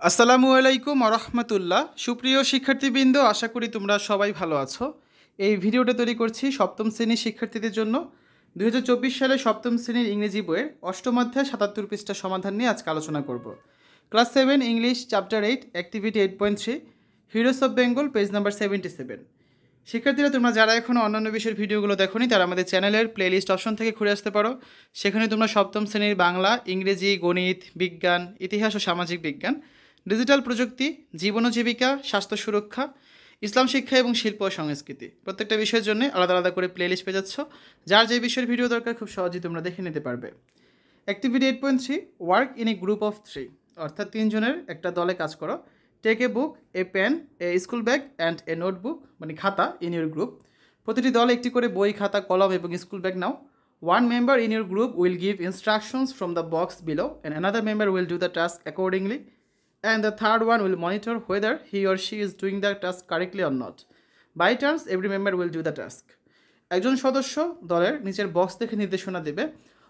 আসসালামু আলাইকুম আরহামতুল্লাহ। সুপ্রিয় শিক্ষার্থীবৃন্দ, আশা করি তোমরা সবাই ভালো আছো। এই ভিডিওটা তৈরি করছি সপ্তম শ্রেণীর শিক্ষার্থীদের জন্য। 2024 সালে সপ্তম শ্রেণীর ইংরেজি বইয়ের অষ্টম অধ্যায় 77 পৃষ্ঠা সমাধান নিয়ে আজকে আলোচনা করব। Class 7 English chapter 8 activity 8.3 heroes of Bengal page number 77। শিক্ষার্থীরা, তোমরা যারা এখনও অন্যান্য বিষয়ের ভিডিওগুলো দেখোনি তারা আমাদের চ্যানেলের প্লেলিস্ট অপশন থেকে ঘুরে আসতে পারো। সেখানে তোমরা সপ্তম শ্রেণীর বাংলা, ইংরেজি, গণিত, বিজ্ঞান, ইতিহাস ও সামাজিক বিজ্ঞান, ডিজিটাল প্রযুক্তি, জীবন ও জীবিকা, স্বাস্থ্য সুরক্ষা, ইসলাম শিক্ষা এবং শিল্প ও সংস্কৃতি প্রত্যেকটা বিষয়ের জন্য আলাদা আলাদা করে প্লেলিস্ট পেয়ে যাচ্ছ। যার যে বিষয়ের ভিডিও দরকার খুব সহজেই তোমরা দেখে নিতে পারবে। Activity 8.3 work in a group of 3, অর্থাৎ 3 জনের একটা দলে কাজ করো। Take a book, a pen, a school bag and a notebook, মানে খাতা, ইন ইউর গ্রুপ। প্রতিটি দল একটি করে বই, খাতা, কলম এবং school bag now. One member in your group will give instructions from the box below and another member will do the task accordingly, and the third one will monitor whether he or she is doing the task correctly or not. By turns, every member will do the task. একজন সদস্য দলের নিচের box দেখে নির্দেশনা দেবে,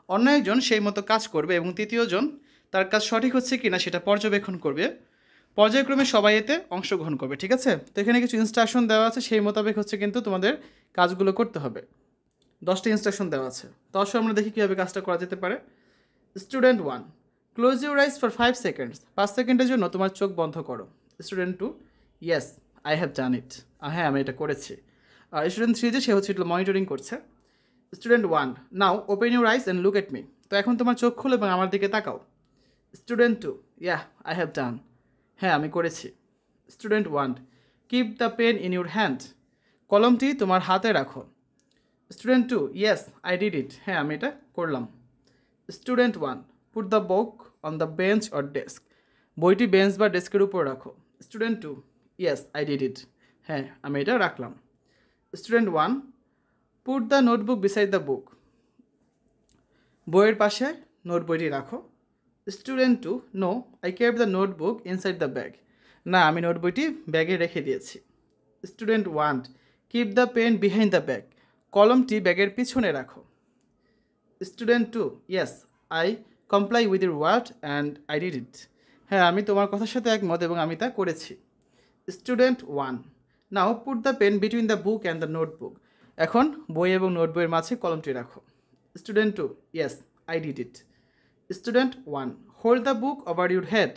অন্য একজন সেই মতো কাজ করবে এবং তৃতীয়জন তার কাজ সঠিক হচ্ছে কিনা সেটা পর্যবেক্ষণ করবে। পর্যায়ক্রমে সবাই এতে অংশগ্রহণ করবে। ঠিক আছে, তো এখানে কিছু ইনস্ট্রাকশন দেওয়া আছে, সেই মোতাবেক হচ্ছে কিন্তু তোমাদের কাজগুলো করতে হবে। 10টি ইনস্ট্রাকশন দেওয়া আছে। তো আসলে আমরা দেখি কীভাবে কাজটা করা যেতে পারে। Student 1, close your eyes for 5 seconds, 5 সেকেন্ডের জন্য তোমার চোখ বন্ধ করো। Student 2, yes I have done it, হ্যাঁ আমি এটা করেছি। আর স্টুডেন্ট 3 যে সে হচ্ছে মনিটরিং করছে। Student 1, now open your eyes and look at me, তো এখন তোমার চোখ খুলো এবং আমার দিকে তাকাও। Student 2, yeah I have done, হ্যাঁ আমি করেছি। Student 1, keep the pen in your hand, কলমটি তোমার হাতে রাখো। Student 2, yes I did it, হ্যাঁ আমি এটা করলাম। Student 1, put the book on the bench or desk, বইটি বেঞ্চ বা ডেস্কের উপর রাখো। Student 2, yes I did it, হ্যাঁ আমি এটা রাখলাম। Student 1, put the notebook beside the book, বইয়ের পাশে নোট বইটি রাখো। Student 2, no I kept the notebook inside the bag, না আমি নোট বইটি ব্যাগে রেখে দিয়েছি। Student 1, keep the pen behind the bag, কলমটি ব্যাগের পিছনে রাখো। Student 2, yes I comply with your word and I did it, হ্যাঁ আমি তোমার কথার সাথে একমত এবং আমি তা করেছি। Student 1, now put the pen between the book and the notebook, এখন বই এবং নোটবইয়ের মাঝে কলমটি রাখো। Student 2, yes I did it. Student 1, hold the book over your head,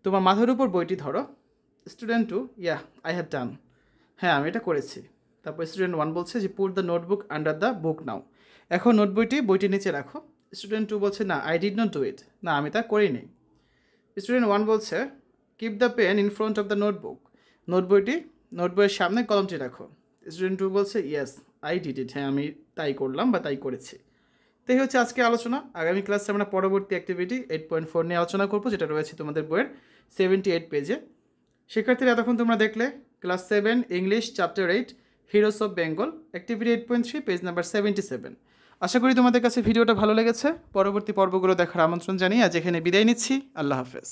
তোমার মাথার উপর বইটি ধরো। Student 2, yeah I have done, হ্যাঁ আমি এটা করেছি। তারপর স্টুডেন্ট 1 বলছে যে put the notebook under the book now, এখন নোট বইটির নিচে রাখো। স্টুডেন্ট 2 বলছে না I did not do it, না আমি তা করিনি। স্টুডেন্ট 1 বলছে keep the pen in front of the notebook, নোটবইয়ের সামনে কলমটি রাখো। স্টুডেন্ট 2 বলছে ইয়েস আই ডিড ইট, হ্যাঁ আমি তাই করলাম বা তাই করেছি। তাই হচ্ছে আজকে আলোচনা। আগামী ক্লাসে আমরা পরবর্তী অ্যাক্টিভিটি 8.4 নিয়ে আলোচনা করবো, যেটা রয়েছে তোমাদের বইয়ের 78 পেজে। শিক্ষার্থীরা, এতক্ষণ তোমরা দেখলে class 7 English chapter 8 heroes of Bengal activity 8.3 page number 77। আশা করি তোমাদের কাছে ভিডিওটা ভালো লেগেছে। পরবর্তী পর্বগুলো দেখার আমন্ত্রণ জানিয়ে আজ এখানে বিদায় নিচ্ছি। আল্লাহ হাফেজ।